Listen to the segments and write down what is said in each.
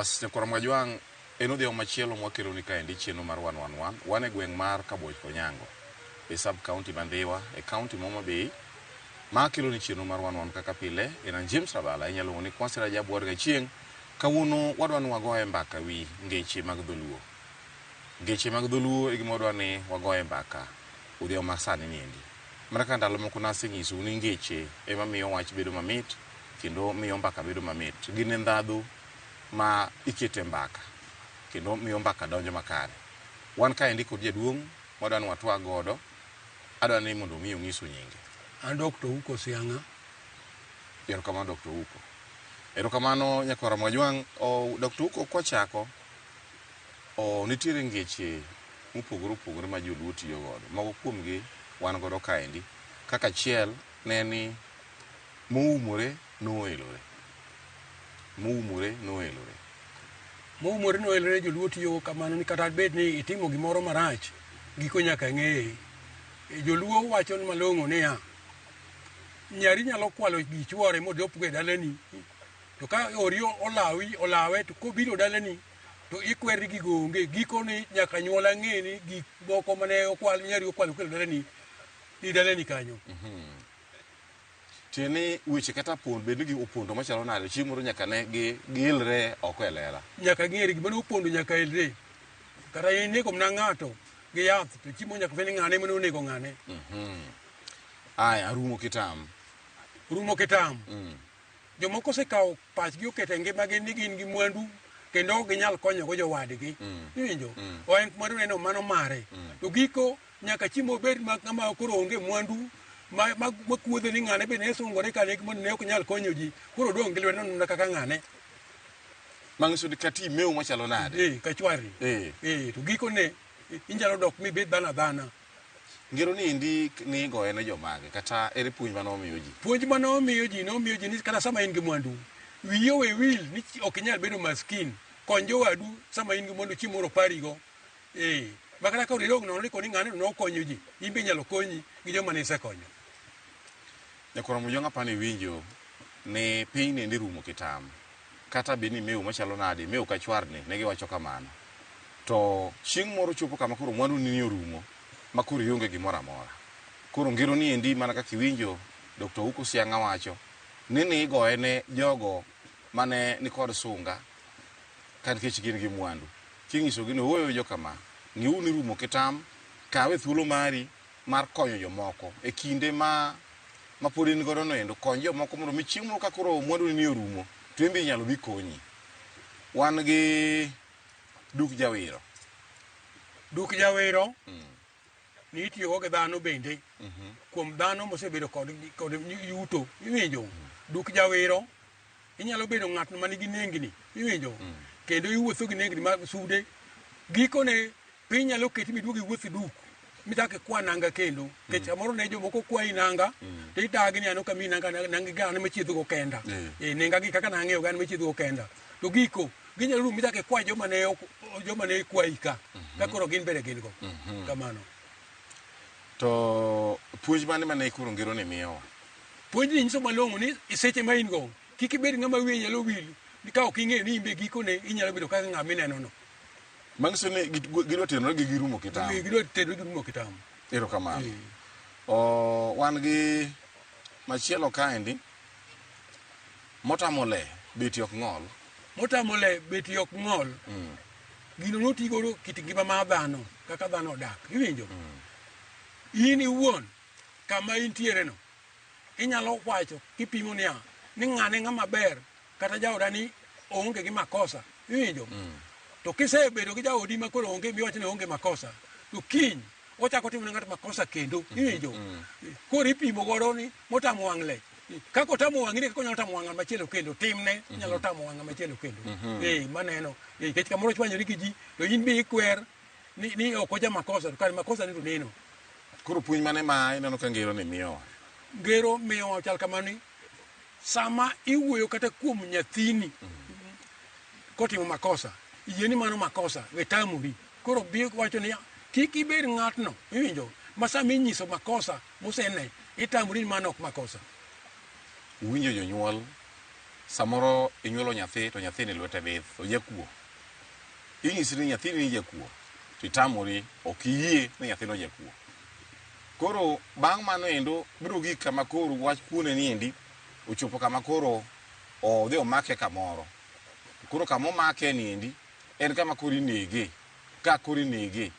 Bas Nyakora Mwajwang' en odhiambo machielo mwakelo ni kaendi chenro mar 111 wan e gweng' mar Kabuoch Konyango e sub county Mandhiwa e county ma Homa Bay makelo ni chenro mar 111 kaka pile en James Rabala inyalo ni Kwasi Rajabu Warga Chieng' kawuono wadwa ni wagoye mbaka wi ngeche mag dholuo. Ngeche mag dholuo e gima wadwa ni wagoye mbaka odhiambo ma sani niendi. Mana ka ndalo moko nasenyiso ni ngeche ema miyo wach bedo mamit kendo miyo mbaka bedo mamit. Gin ndhadhu ma ikete mbaka kendo miyo mbaka donjo makare. Wan kaendi kod jaduong' wadwa ni watwag godo. Adwa ni mondo miyo nyiso nyinge. An Dr. Uko Sianga. Erokamano Dr. Uko. Erokamano Nyakora Mwajwang'. Dr. Uko kwachako nitiere ngeche mopogore ma joluo tiyo godo. Mago kuomgi wan godo kaendi. Kaka achiel ne ni moumore noelore. Moumore joluo tiyo kamano ni kata bed ni itimo gimoro marach giko nyaka ng'eye. Joluo wacho malong'o niya, nyari nyalo kwalo gi chuore modop go e dalani, to ka ori olawe to kobiro dalani to ikwer gi gonge giko ni nyaka nyuola ng'e ni gik moko mane okwal nyari okwalo kelo dalani kanyo. Tieni weche kata pond bed gi opondo machalo nade chieng' moro nyaka ne gilre oko e lela. Nyaka ng'eri gima opondo nyaka elre. Kata inego mna ng'ato gi yath to chiemo nyaka feni ng'ane mane onego ng'ane. Aya rumo kitam. Jomoko osekawo pachgi okete ngimagi ni gin gi mwandu kendo ok ginyal konyo go jowadgi. Iwinjo? En mwandu neno mano mare. To giko nyaka chiemo bed ma koro onge mwandu ma kuodhe ni ng'ane be ne sungore kane mondo ne ok nyal konyo ji. Koro dong' gi lwedo nuna kaka ng'ane. Mang'iso di kati meu machalo nade. Kachwari. To giko ne inyalo dok mi bed dhana. Ngero ni indi ni goye ne jomage kata ere puonj mano omiyo ji. Puonj mano omiyo ji ni kata sama in gi mwandu wiyo we wil ni ok inyal bedo maskin. Kony jowadu sama in gi mwandu chiemo moro parigo. Makata ka oridog nono ni koni ng'ane no konyo ji. In be nyalo konyi gi joma ne isekonyo. Nyakora Mwajwang' apani winjo ne piny ne rumo kitam. Kata be ni meu machalo nade, meu kachwarni ne giwacho kamano. To chieng' moro chopo kama koro mwandu ni orumo makoro ionge gimoro amora. Koro ngero ni endi mana kaka iwinjo Dr. Uko Sianga wacho ni igoye ne jogo mane ni kod sunga ka nikech gin gi mwandu. Kinyiso gi ni oyo jo kama ng'iu ni rumo kitam kawe thuolo mari mar konyo jomoko e kinde ma pod in godo no endo kony jomoko mondo mi chieng' moro ka koro mwandu ni orumo to imbe nyalo bi konyi. Wan gi Duk Jawiro. Ni itiyo go gi dhano bende. Kuom dhano mosebedo kod yuto. Iwinjo? Duk Jawiro inyalo bedo ng'at ma nigi nengni. Iwinjo? Kendo iwuotho gi nengni mag sude. Giko ne piny nyalo keti miduogi wuoth duk mitake kwa nanga kendo. Kech amoro ne jomoko kwayi nanga to idagi ni ano kami nanga gane machiedho go kenda. Nenga gi kaka nang'eyo gane machiedho go kenda. To giko ginyalo rum mitake kwa joma ne kwayi ka. Ka koro gin bere gin go. Kamano. To puonj mane kuro ngero ni miyowa. Puonj ni nyiso malong'o ni seche ma in go kik ibed ng'ama wiye nyalo wil ka ok ing'e ni imbe giko ne inyalo bedo kaka ng'ama ineno no. Mang'iso ni gidwa tenore gi girumo kitam. Erokamano. Wan gi machielo kaendi motamole beti ok ng'ol. Gino notigo kit ngima mar dhano kaka dhano odak. Iwinjo? In iwuon kama intiere no inyalo wacho kipimo ni ng'ane ng'ama ber kata jaoda ni onge gi makosa. Iwinjo? To kisebedo gi jaodi ma koro onge miwacho ni onge makosa to kiny ochako timo ne ng'ato makosa kendo. Iwinjo? Koro ipimo godo ni motamo wang' le. Kako tamo wang'ini kako nyalo tamo wang' machielo kendo timne nyalo tamo wang' machielo kendo. Maneno. Kech kamoro chwanyori gi ji to in be ikwer ni ok oja makosa to kare makosa ni to neno. Koro puonj mane ma ineno ka ngero ni miyowa. Ngero miyowa chal kamani sama iwuoyo kata kuom nyathini kotimo makosa yieni mano makosa we tamori. Koro bi wacho ni kik ibed ng'atno. Iwinjo? Ma sama inyiso makosa mosene itamori ni mano ok makosa. Winjo jonyuol samoro inyuolo nyathi to nyathini lwete bith ojakuo, inyisi ni nyathini ni jakuo, to itamori ok iyie ni nyathino jakuo. Koro bang' mano endo biro gik kama koro wach kuone ni endi ochopo kama koro odhi omake kamoro. Koro kama omake ni endi en kama koro inege, ka koro inege.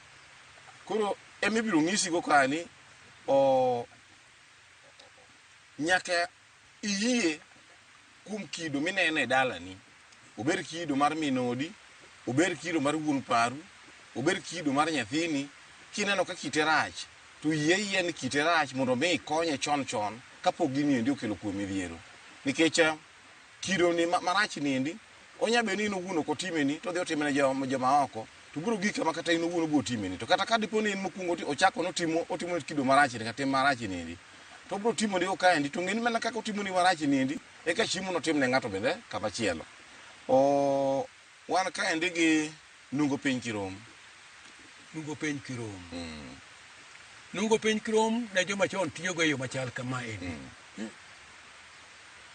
Koro emibiro ng'isigo kani nyaka iyie kuom kido minene dalani, obed kido mar minodi, obed kido mar wuon paru, obed kido mar nyathini, kineno ka kite rach, to yie ni kite rach mondo mi ikonye chon chon kapok gini endi okelo kuom midhiero. Nikech kido ni marach ni endi, onya be ni in owuon ok otimeni, to dhi otimene joma oko, to biro gik kama kata in owuon bo timeni. To kata ka dipo ni in mokwongo ochako notimo kido marach ni kata marach ni endi, to biro timo ni ka endi, to ng'eni mana kaka otimo ni marach ni endi, eka chiemo notim ne ng'ato bende kama chielo. Wan ka endi gi nungo piny Kirom. Nungo piny Kirom. Nungo piny Kirom ne joma chon tiyogo e yo machal kama endi.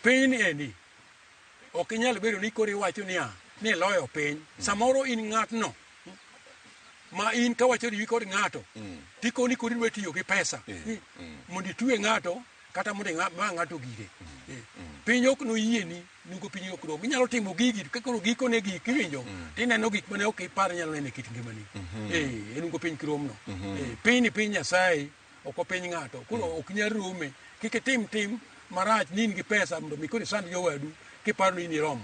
Piny ni endi ok inyal bedo ni koro iwacho niya ni loyo piny. Samoro in ng'atno ma in kawacho ni kod ng'ato tikoni kodi dwa tiyo gi pesa mondo itwe ng'ato kata mondo ma ng'ato gire. Piny ok noyieni, nungo piny ok rom. Inyalo timo gigi ka koro gikone gik iwinjo tineno gik mane ok ipar nyalo neno e kit ngimani. E nungo piny Kirom no. Piny ni piny Nyasaye, ok piny ng'ato. Koro ok nyal rome. Kik itim marach ni in gi pesa mondo mi koro isand jowadu kiparo ni in iromo.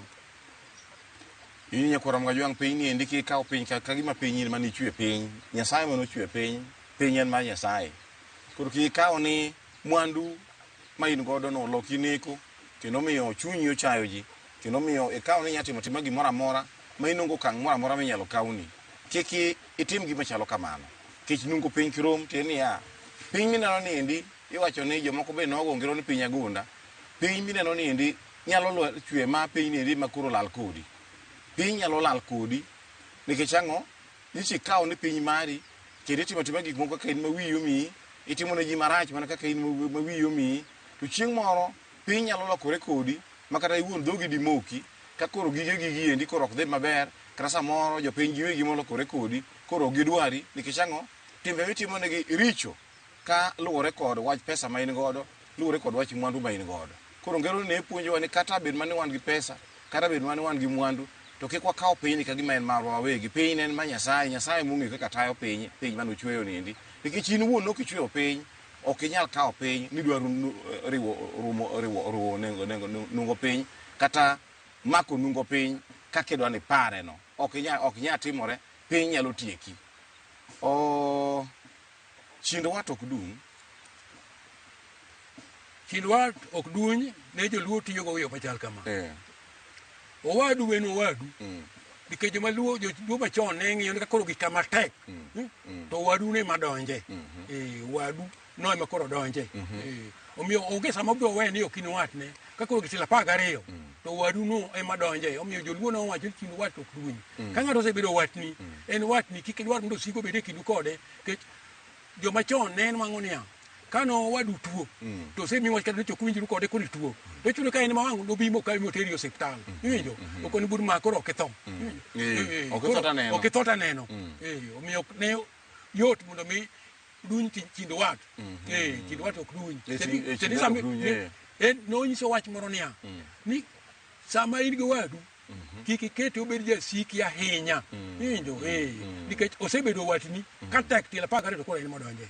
In nyakoro mga jwang' piny ni endi kikawo piny ka gima piny in mane ichwe piny. Nyasaye mane ochwe piny, piny en mar Nyasaye. Koro kikawo ni mwandu ma in godo no loki neko, kendo miyo chunyi ochayo ji, kendo miyo ikawo ni nyatimo tima gimoro amora ma inongo okang' moro amora minyalo kawni. Kik itim gima chalo kamano. Kech nungo piny Kirom to en niya, piny mineno ni endi iwacho ni jomoko be nogo ngero ni piny agunda. Piny mineno ni endi nyalo chwe ma piny ni endi ma koro lal kodi. Piny nyalo lal kodi nikech ang'o? Nyichi ikawo ni piny mari kendo itimo tima gik moko kaka in ma wiyi omiyi, itimo ne ji marach mana kaka in ma wiyi omiyi, to chieng' moro piny nyalo lokore kodi ma kata iwuon dhogi dimoki ka koro gigi endi koro ok dhi maber, kata samoro jopiny giwegi molokore kodi koro ok gidwari nikech ang'o? Timbe mitimo negi richo ka luwore kod wach pesa ma in godo, luwore kod wach mwandu ma in godo. Koro ngero ne puonjowa ni kata bed mane wan gi pesa, kata bed mane wan gi mwandu, to kik wakaw piny ni kagima en marwa wawegi. Piny en ma Nyasaye, Nyasaye mong'eyo kaka tayo piny mane ochweyo niendi. Nikech in wuon ok ichweyo piny, ok inyal kawo piny ni dwaro riwo nungo piny kata mako nungo piny kaka idwa ni pare no. Ok inyal timore, piny nyalo tieki. Chind wat ok dum. Chind wat ok duny ne joluo tiyogo yo machal kama. Owadu en owadu. Nikech joluo machon ne ng'iyo ni ka koro gik kama tek to owadu ne madonje. Owadu no ema koro donje. Omiyo onge sama biro we ni ok in watne ka koro gitila 12 to owadu no ema donje. Omiyo joluo no wacho ni chind wat ok duny. Ka ng'ato osebedo watni, en watni, kik idwar mondo osiko bede kindu kode. Nikech joma chon ne en wang'o niya kano wadu tuo to semi wach kata chok winjru kode koni tuo to chuno ka en ma wang' nobi mo ka moteri e osiptal iwinjo ok ni bud ma koro oketho oketho neno omiyo ne yot mondo mi duny chind wat chind wat ok duny no nyiso wach moro niya ni sama in gi wadu kik ikete obed jasiki ahinya iwinjo nikech osebedo watni ka tek tiel 12 to koro en modonje.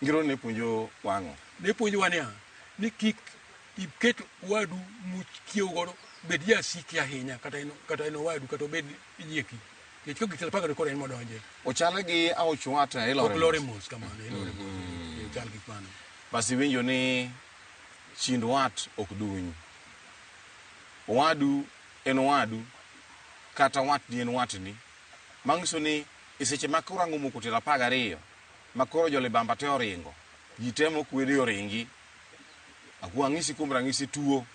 Ngiro ne puonjo wang'o. Ne puonjo wania ni kik iket wadu mukiew godo bed jasiki ahinya kata en wadu kata obed yieki. Nikech ka gitelo pagore koro en modonje. Ochale gi aoch wat Ilore mos kamano ilore mos. Chal gi mano. Basi winjo ni chind wat ok duny. Wadu en wadu kata watni en watni. Mang'iso ni eseche ma koro ang'o moko telo 12 makoro jolibamba te oringo, ji temo kwede oringi. Ang'isi kuom rang'isi tuo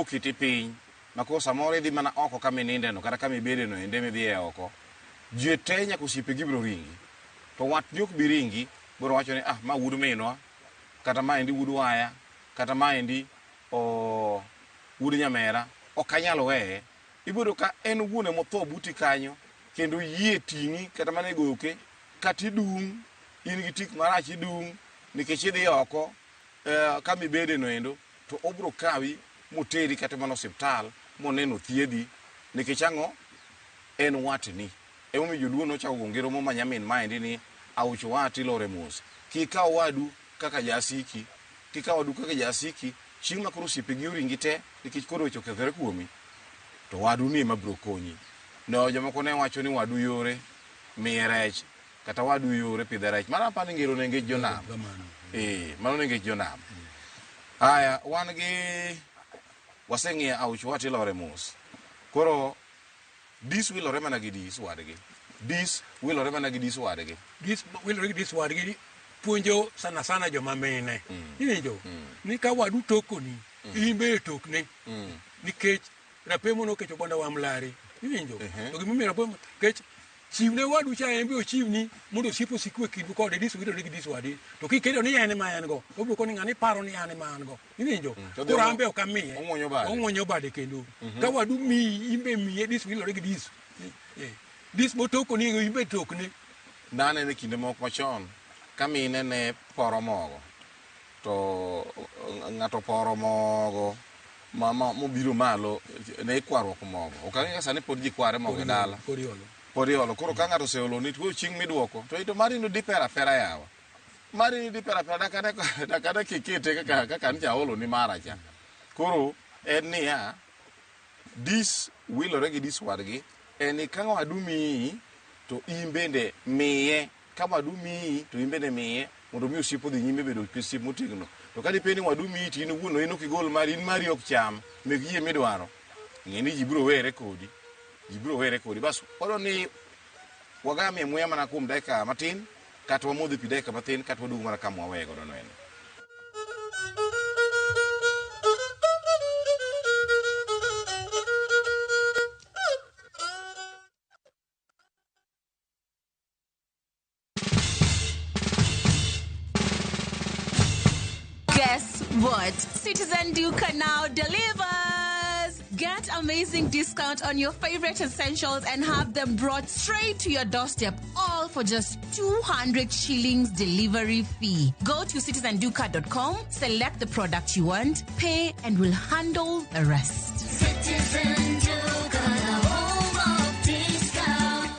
kiti piny, makoro samoro idhi mana oko kama inindeno kata kama ibedeno ende midhiye oko. Ji te nyaka osiepe gibiro ringi. To watni ok bi ringi, biro wacho ni ma wud minwa, kata ma endi wud waya, kata ma endi wud nyamera, ok anyalo weye. Ibiro ka en wuone motho buti kanyo kendo yie tingi kata mane goke kata idung in gi tik marach idung nikech idhi oko kama ibede no endo to obro kawi moteri kata mana osiptal moneno thiedhi nikech ang'o en watni. Emomiyo joluo nochako gongero mo manyamin maendi ni auch wati lore mos. Kikaw wadu kaka jasiki, chieng' makoro osiepegi oringi te nikech koro weche okethore kuomi, to wadu ni ema biro konyi. No jomoko ne wacho ni wadu yore miye rech kata wadu yore pidhe rech. Mano apani ngero ne ngech jonam. Mano ne ngech jonam. Aya, waseng'iyo auch wati lore mos. Koro dis wilore mana gi dis wadgi. Dis wilore mana gi dis wadgi. Dis wilore gi dis wadgi puonjo sana joma mine. Iwinjo ni ka wadu tokoni in be tokne nikech rapemo no kecho bonda wamlari. Iwinjo to gimomiyo rapemo kech chiwne wadu cha en be ochiwni mondo sipo sikwe kindu kode dis wilore gi dis wadi to kikedo ni en ma en go to bro koni ng'ani paro ni an ma an go. Iwinjo koro ambe okamiye ong'onyo bade kendo ka wadu mi imbe miye dis wilore gi dis dis botokoni imbe tokne. Nane ne kinde moko machon kamine ne poro mogo to ng'ato poro mogo mobiro malo ne ikwarruok mogo. Okang'e sani pod ji kware mogo e dala pod iolo. Koro ka ng'ato oseolo ni to chieng' miduoko to ito mari no di pera yawa mari di pera dakane kikete kaka nja olo ni mara cha. Koro en niya dis wilore gi dis wadgi en ka wadu miyi to in bende miye. Ka wadu miyi to in bende miye mondo mi osiepo dhi nyime bedo osiep motegno. To ka dipe ni wadu miyi to in wuono in ok igol mari, in mari ok cham mek yie midwaro, ng'e ni ji biro were kodi. Bas oro ni wagamie muya mana kuom dakika matin kata wamodho pi dakika matin kata waduogo mana kama waweye godo no eno. Guess what? Citizen Duca now delivers. Get amazing discount on your favorite essentials and have them brought straight to your doorstep, all for just 200 shillings delivery fee. Go to citizenduca.com, select the product you want, pay, and we'll handle the rest. Citizen Duca, the home of discount.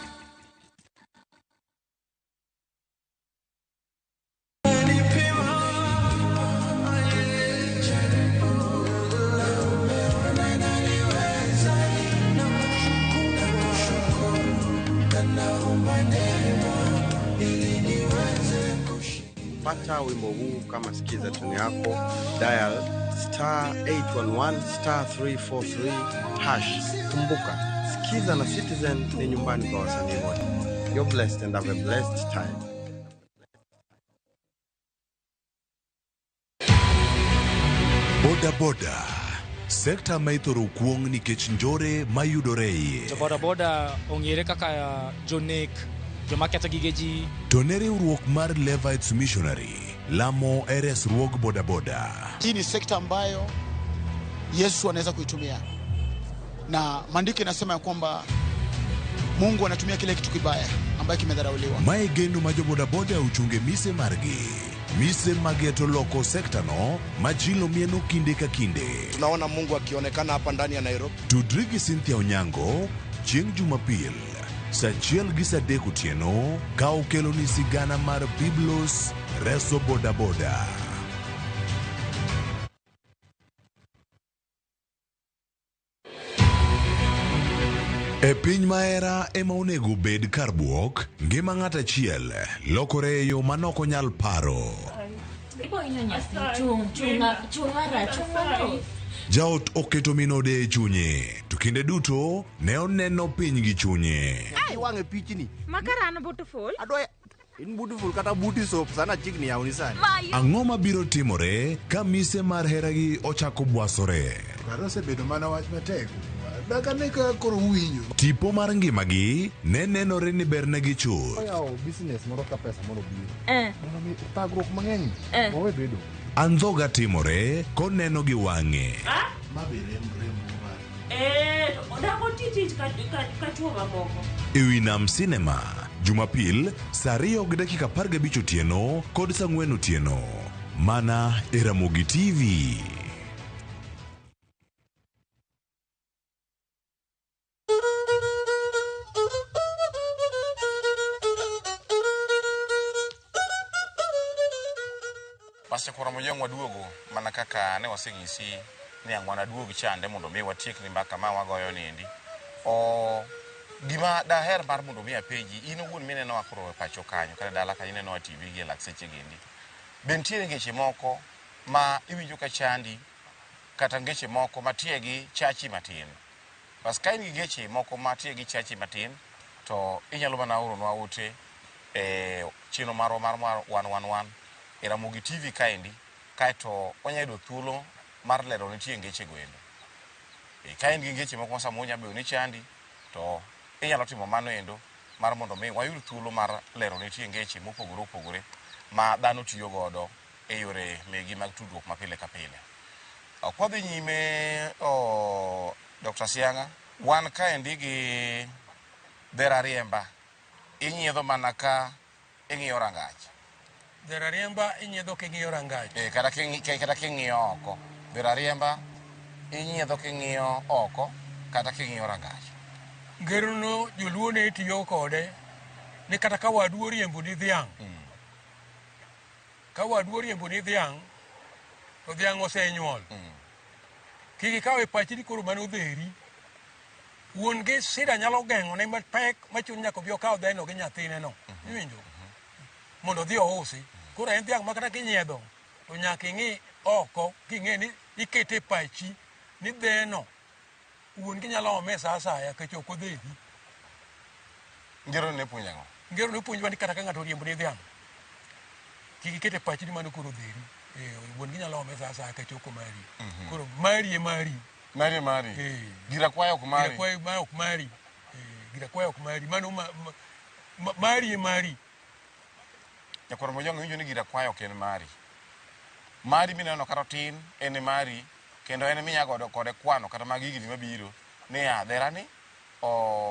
Pata wimbo huu kama sikiza tuni yako, dial *811 *343#. Kumbuka, sikiza na Citizen ni nyumbani kwa wasanii wote. You're blessed and have a blessed time. Boda boda, sekta maithoro kuong nikech njore mayudore iye. Jo boda boda ong'ere kaka jonek, joma ketho gige ji. To ne riwruok mar Levites Missionary lamo resruog boda boda. Hii ni sekta ambayo Yesu anaweza kuitumia, na maandiko yanasema ya kwamba Mungu anatumia kile kitu kibaya ambaye kimedharauliwa. Mae geno ma jo boda boda uchunge mise margi. Mise mageto loko sekta no majilo mieno kinde ka kinde. Tunaona Mungu akionekana hapa ndani ya Nairobi. Tudrigi Cynthia Onyango chieng' Jumapil sachiel gi sadek otieno ka okelo ni sigana mar Biblos reso boda boda. E piny maera ema onego bed kar buok, ngima ng'at achiel lokore e yo manoko nyal paro. Jaot oketo minode e chunye, to kinde duto ne oneno piny gi chunye. Ai wang'e pichni. Makarano beautiful. Adoya in beautiful kata booty soap sana chigni yauni sana. Ang'o mabiro timore ka mise mar heragi ochako bwasore? Karose bedo mana wach matek. Dakane ka koro uwinjo. Tipo mar ngimagi ne nenore ni bernegi chuth. Oyao business moro ka pesa moro biro. Mondo mi pagruok mang'eny. Owe bedo. Andhoga timore koneno gi wang'e. Mabere mrembo mare. Odako titich ka chuo mamoko. Ewi Nam Cinema, Jumapil, saa 2:15 otieno kod saa 4 otieno. Mana e Ramogi TV. Basi kwa Ramogi waduogo mana kaka ne waseng'isi ni ang'wana duog chande mondo mi watiekni mbaka ma wagoyo nindi. Gima daher mar mondo mi apenji, in owuon mineno akoro e pacho kanyo kata dala kanyo ineno TV gi lak seche gendi. Be nitiere ngeche moko ma iwinjo ka chandi kata ngeche moko ma tiegi chachi matin? Bas ka in gi ngeche moko ma tiegi chachi matin, to inyalo mana oronwa ote e chino marwa mar 111 e Ramogi TV kaendi, kaeto wanyayudo thuolo mar lero nitie ngeche goendo. Ka in gi ngeche moko sama onya bedo ni chandi, to inyalo timo mano endo mar mondo mi wayud thuolo mar lero nitie ngeche mopogore opogore ma dhano tiyo godo e yore megi mag tudruok mapile ka pile. Kwadhi nyime Dr. Sianga, wan kaendi gi Dhera Riemba, inyiedho mana ka ing'iyo rangach. Dhera Riemba inyiedho king'iyo rangach. Kata king'iyo oko. Dhera Riemba inyiedho king'iyo oko kata king'iyo rangach. Ngerono joluo ne tiyo kode ni kata ka wadu oriembo ni dhiang'. Ka wadu oriembo ni dhiang', to dhiang' osenyuol. Kiki kawe pachi ni koro mano dheri. Wuon gi sida nyalo geng'o ne mapek machun nyaka bi okaw dheno gi nyathine no. Iwinjo? Mondo dhi ousi. Koro en dhiang' makata kinyiedho, to nyaka ing'i oko king'e ni ikete pachi ni dheno wuon gi nyalo ome sa asaya ka choko dheri. Ngero ne puonjo ang'o? Ngero ne puonjo ni kata ka ng'ato oriembo ni dhiang', kiki kete pachi ni mano koro dheri. Wuon gi nyalo ome sa asaya ka choko mari. Koro mari e mari. Mari e mari. Gira kwayo ok mari. Gira kwayo ok mari. Gira kwayo ok mari. Mano mari e mari. Jakor Mojongo winjo ni gira kwayo ok en mari. Mari mineno kata tin en mari, kendo en minya godo kode kwano kata magi gini mabiro ni Dhera ni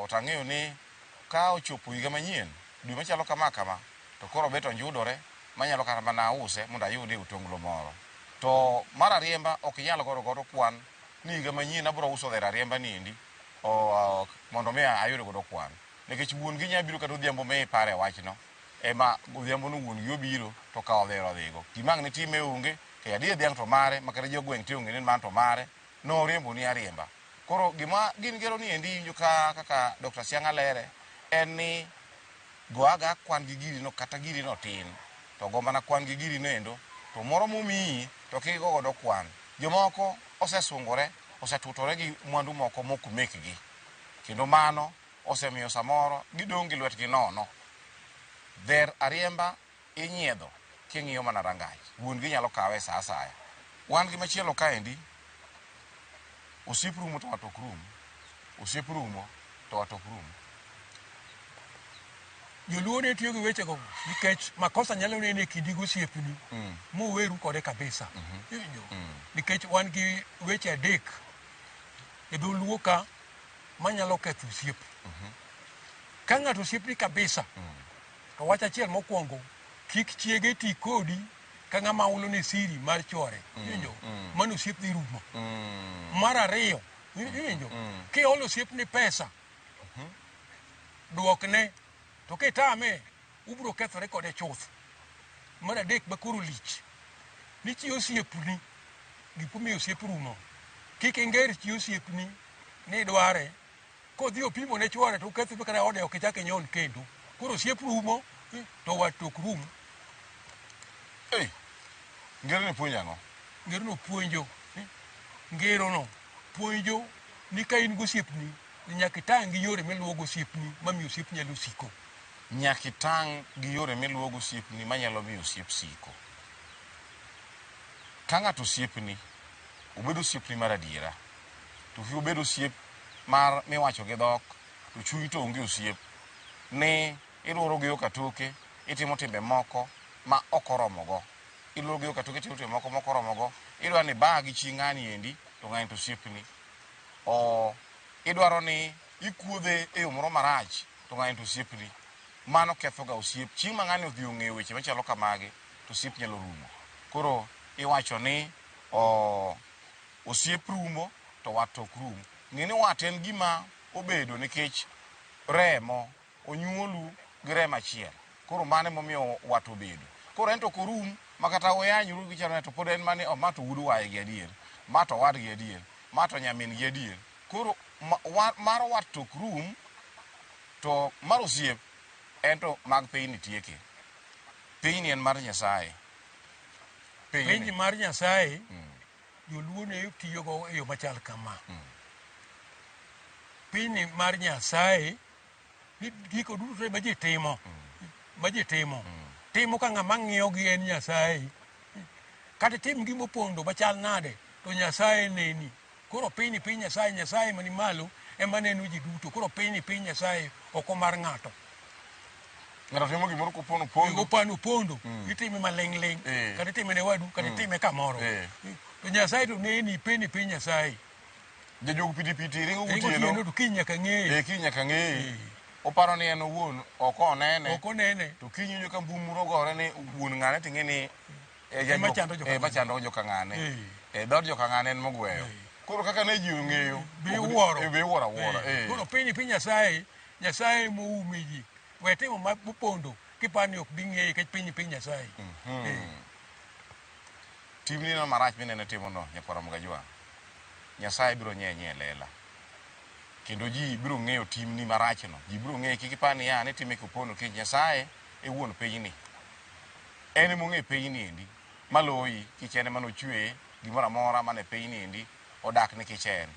tang'eyo ni ka ochopo higa manyien dwe machalo kama to koro beto njudore manyalo kata mana use mondo ayude utonglo moro. To Mar Riemba ok nyalo godo kwan ni higa manyien abro uso Dhera Riemba niendi mondo mi ayude godo kwan. Nikech wuon gi nya biro kata odhiambo me pare wachno. Ema godhiambo no wuon gi obiro to kawo Dhero dhigo. Gimang' ni time onge, ke adier dhiang' to mare, makata jogweng' te onge ni man to mare, no riembo ni Ariemba. Koro gima gin gero ni endi winjo kaka Dr. Sianga lere, en ni goaga kwan gi giri no kata giri no tin. To go mana kwan gi giri no endo, to moro momiyi to kigo godo kwan. Jomoko osesungore, osetutore gi mwandu moko mok mekgi. Kendo mano osemiyo samoro gidong' gi lwetgi nono. Dher Ariemba inyiedho king'iyo mana rangach. Wuon gi nyalo kawe sa asaya. Wan gi machielo kaendi, osiep rumo to watok rumo. Osiep rumo to watok rumo. Joluo ne tiyo gi weche go nikech makosa nyalo nene kindi gosiepni moweru kode kabisa. Nikech wan gi weche adek e dholuo ka manyalo ketho osiep. Ka ng'ato osiepni kabisa, to wach achiel mokwongo, kik chiege ti kodi ka ng'ama ulo ne siri mar chwore. Iwinjo? Mano osiep dhi rumo. Mar ariyo, iwinjo? Kiolo osiep ni pesa, duokne, to kitame, ubro kethore kode chuth. Mar adek bakoro lich. Ni chi osiepni, gipomiyo osiep rumo. Kik inger chi osiepni ni dware, kodhi opimo ne chwore to uketho kata ode ok ichak inyuol kendo. Koro osiep rumo to watok rumo. Ngero ni puonjo ang'o? Ngero no puonjo. Ngero no puonjo ni ka in gosiepni, nyaka itang' gi yore miluwo gosiepni mamiyo osiep nyalo siko. Nyaka itang' gi yore miluwo gosiepni manyalo miyo osiep siko. Ka ng'ato osiepni, obedo osiepni mar adiera, to fi obedo osiep mar miwacho gi dhok, to chuny to onge osiep, ni iluoro gi yo katoke, itimo timbe moko ma ok oromogo. Iluoro gi yo katoke, itimo timbe moko ma ok oromogo. Idwa ni ba gi chi ng'ani endi, to ng'ani to osiepni. idwaro ni ikuodhe e yo moro marach to ng'ani to osiepni, mano kethoga osiep. Chieng' ma ng'ani odhi ong'eyo weche machalo kamagi to osiep nyalo rumo. Koro iwacho ni osiep rumo to wat ok rum. Ng'e ni wat en gima obedo nikech remo onyuolu gi remo achiel, koro mano emomiyo wat obedo. Koro en to korum makata oyanyoru gi chalo to pod en mane ma to wuod waye gi adier, ma to wad gi adier, ma to nyamin gi adier. Koro mar wat tok rum, to mar osiep en to mag piny tieke. Piny en mar Nyasaye. Piny mar Nyasaye joluo ne tiyogo e yo machal kama. Piny mar Nyasaye giko duto ma ji timo, timo ka ng'ama ng'iyo gi en Nyasaye. Kata tim gima opondo machal nade to Nyasaye neni. Koro piny Nyasaye, Nyasaye mani malo ema neno ji duto. Koro piny Nyasaye oko mar ng'ato. Ng'ato timo gimoro kopondo opondo itime maling' kata itime ne wadu kata itime kamoro. To Nyasaye to neni piny Nyasaye. Jajog piti ringo gutieno to kiny nyaka ng'eye. Kiny nyaka ng'eye. Oparo ni en owuon ok onene. Ok onene. To kiny winjo ka mbumuro gore ni wuon ng'ane ting'e ni machando joka ng'ane. Dhood joka ng'ane en mogweyo. Koro kaka ne ji ong'eyo be wuoro awuora. Koro piny Nyasaye moume ji. We timo mopondo kipani ok bi ng'eye kech piny Nyasaye. Timni no marach minene timono nyakwara Mgajwa, Nyasaye biro nyenye e lela. Kendo ji biro ng'eyo timni marachno. Ji biro ng'eyo kik ipani ni time kopondo kech Nyasaye e wuon pinyni. En emong'e pinyni endi maloyi kich en manochweye gimoro amora mane pinyni endi odak nikech en.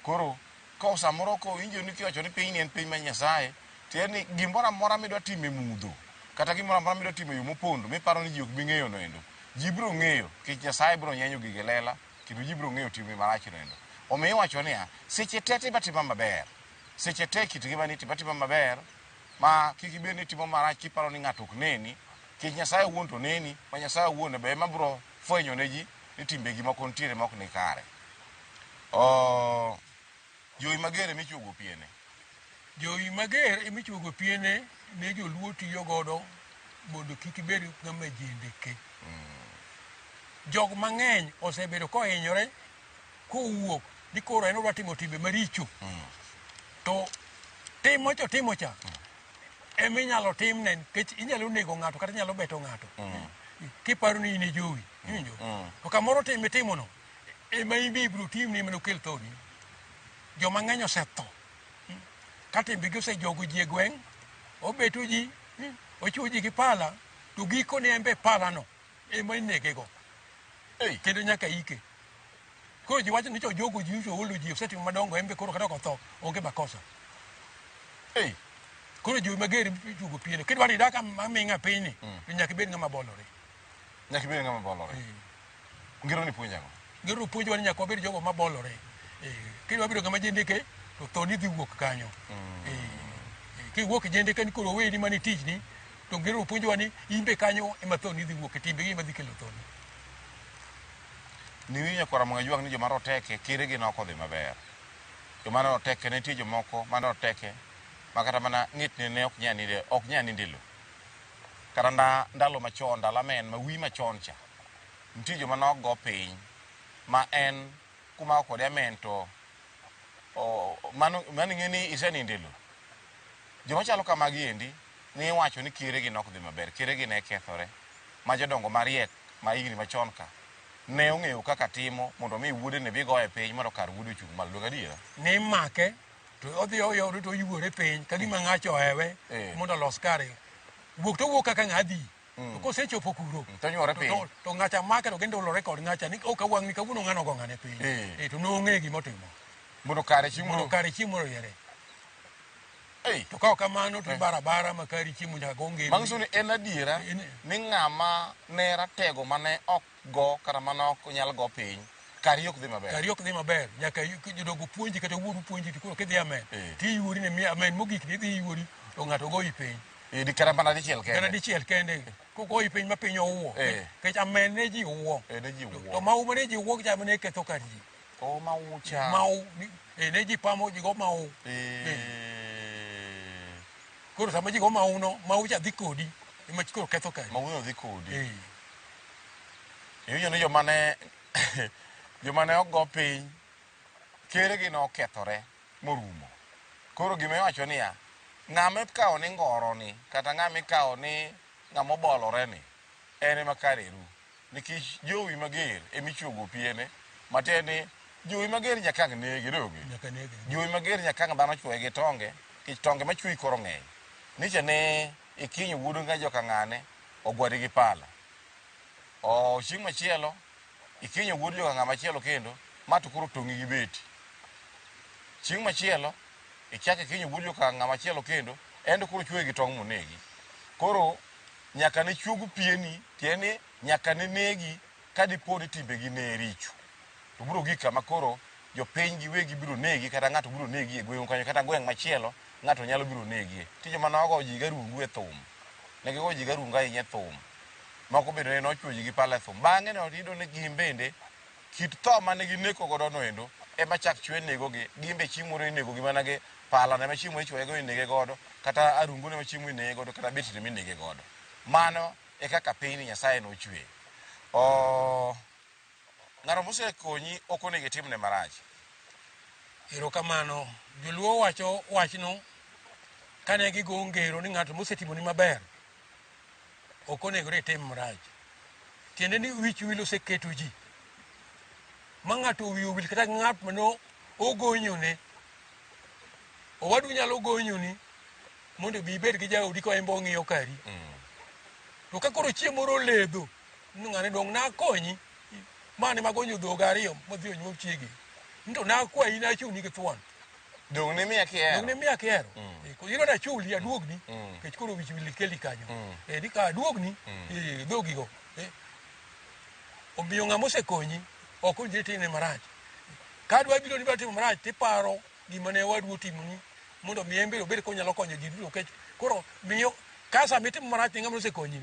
Koro ka samoro ko winjo ni kiwacho ni pinyni en piny mar Nyasaye, to ni gimoro amora midwa timo e mudho kata gimoro amora midwa timo e yo mopondo miparo ni ji ok bi ng'eyo no endo, ji biro ng'eyo kich Nyasaye biro nyenyo gige lela kendo ji biro ng'eyo timni marachno endo. Omiyo iwacho niya, seche te timatimo maber, seche te kit ngimani timatimo maber, ma kik ibed ni timo marach kiparo ni ng'ato ok neni, kich Nyasaye wuon to neni, ma Nyasaye wuon be ema biro fwenyo ne ji ni timbegi moko nitiere ma ok ni kare. Jowi mager emichuogo piene. Jowi mager emichuogo piene ne joluo tiyo godo mondo kik ibed ng'ama jendeke. Jog mang'eny osebedo kohinyore kowuok ni koro en odwa timo timbe maricho. To timo cha eminyalo timne nikech inyalo nego ng'ato kata inyalo beto ng'ato. Kiparo ni in e jowi. To kamoro timono ema imbe ibiro timni ema nokel thoni. Joma ng'eny osetho. Ka timbegi osejogo ji e gweng', obeto ji, ochuo ji gi pala, to giko ni embe palano ema inegego. Kendo nyaka ike. Koro ji wacho ni jogo ji uso olo ji osetimo madongo embe koro kata otho onge makosa. Koro jowi mager ichuogo piene. Kidwa ni idak aming'a pinyni, to nyaka ibed ng'ama bolore. Nyaka ibed ng'ama bolore. Ngero ni puonjago. Ngero puonjwa ni nyaka wabed jogo mabolore. Kidwa bedo ng'ama jendeke to thoni dhi wuok kanyo. Kiwuok jendeke ni koro weni mani tijni, to ngero puonjwa ni imbe kanyo ema thoni dhi wuok, timbegi ema dhi kelo thoni. Ni winyo kwara Mgajwa ni joma roteke kiregi noko dhi maber. Joma roteke ne tie jomoko mane roteke makata mana ng'itne ne ok nya nindilo. Kata ndalo machon, ndalo amen ma wi machon cha, nitie joma nok go piny ma en kuma kode amen to mano ng'e ni isenindilo. Joma chalo kamagi endi ni iwacho ni kiregi nok dhi maber, kiregi ne kethore, ma jodongo mariek ma higni machon ka ne ong'eyo kaka timo mondo mi wuode ne bi goye piny mondo kar wuode ochung' malo. Dong adiera ni make to odhi oyawre to oyuore piny ka gima ng'acho ohewe mondo los kare. Wuok to wuok kaka ng'adhi. To kosechopo kuro to nyuore piny to ng'acha make to gendo lore kod ng'acha ni ok awang' ni kawuono ng'ano go ng'ane piny. To nong'e gimotimo mondo kare chiemo yere. To ka kamano to barabara makari chiemo nyaka go ng'e. Bang' suni en adiera ni ng'ama ne ratego mane ok go kata mane ok nyal go piny kari ok dhi maber. Kari ok dhi maber. Nyaka jodogo puonji kata wuoru puonji to koro kidhi amen. Ti yuori ne amen mogik ni dhi yuori to ng'ato goyi piny. Di kata mana dichiel kende. Kata dichiel kende. Kogoyi piny ma piny owuo. Kech amen ne ji uwo. To mauma ne ji uwo cha ne ketho kar ji. O maucha. Mau ne ji pamo ji go mau. Koro sama ji go mau no, mau cha dhi kodi. Ima chikoro ketho kae. Mau no dhi kodi. Iyo ni jomane ogo piny keregi nokethore morumo. Koro gima iwacho niya, ng'ama ikawo ni ngoro ni kata ng'ama ikawo ni ng'ama obolore ni en ema kare ru. Nikech jowi mager emichuogo piene matiende jowi mager nyaka negi doge. Jowi mager nyaka dhano chwoye gi tonge, kich tonge machwi koro ng'eny. Nicha ne ikinyo wuodo nga joka ng'ane ogwadi gi pala. O chieng' machielo ikinyo wuodo joka ng'ama chielo kendo mato koro tong'i gi beti. Chieng' machielo ichake kinyo wuodo joka ng'ama chielo kendo endo koro chwoye gi tong' monegi. Koro nyaka ne chuogu pieni tieni nyaka ne negi kadipo ni timbegi ne richo. To biro gik kama koro jopiny giwegi biro negi kata ng'ato biro negi e gweng' kanyo kata gweng' machielo ng'ato nyalo biro negi. Tije mana ogo ji garungu e thum. Negi go ji garungu ahinya e thum. Moko bende ne nochwoji gi pala e thum. Bang'e no iyudo ni gin bende kit tho mane gineko godo no endo ema chak chwe nego gi. Gimbe chiemo ne nego gi mana gi pala ne machiemo ichwoye go inege godo kata arungu ne machiemo inege godo kata betri ne inege godo. Mano e kaka piny Nyasaye nochwe. Ng'ano mosekonyi ok onego itimne marach. Erokamano, joluo wacho wachno kane gigo ngero ni ng'ato mosetimoni maber ok onego itim marach. Tiende ni wich wil oseketo ji. Ma ng'ato wiyo wil kata ng'at mano ogonyone. Owadu nyalo gonyoni mondo bi ibed gi jaodi ko embo ng'iyo kari. To ka koro chiemo moro ledho, ng'ane dong' nakonyi, mane magonyo dhoga ariyo modhi onyuom chiegi. Nto nakwayi nachuni gi thuon. Dong' ne miya kihero. Dong' ne miya kihero. Iro nachuli aduogni, kech koro wich wil keli kanyo. Di ka aduogni, dhogigo. Omiyo ng'ama osekonyi, ok owinjore itimne marach. Ka dwa biro ni dwa timo marach, tiparo gima ne wadu otimoni, mondo mi en bende obed konyalo konyo ji duto. Kech koro miyo ka sama itimo marach ne ng'ama osekonyi,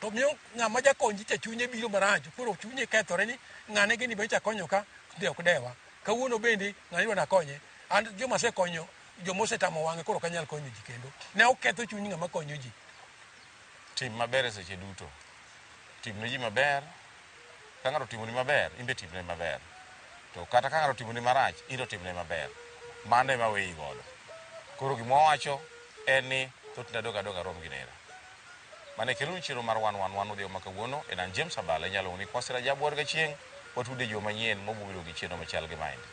to miyo ng'ama jakonyi cha chunye biro marach. Koro chunye kethore ni ng'ane gini be chakonyo ka, de ok dewa. Kawuono bende ng'ani dwa nakonye. An joma asekonyo, joma osetamo wang'e koro ok anyal konyo ji kendo. Ne oketho chuny ng'ama konyo ji. Tim maber e seche duto. Timne ji maber. Ka ng'ato timoni maber, imbe timne maber. To kata ka ng'ato timoni marach, iro timne maber. Mano ema weyi godo. Koro gima wawacho en ni thothne adoga rom gi nera. Mane kelo chiro mar wan odhiyo makawuono en an James Abale nyalo ni Kwasira Jabuor ga chieng' watude jo manyien mobulo gi chieno machal gi maendi.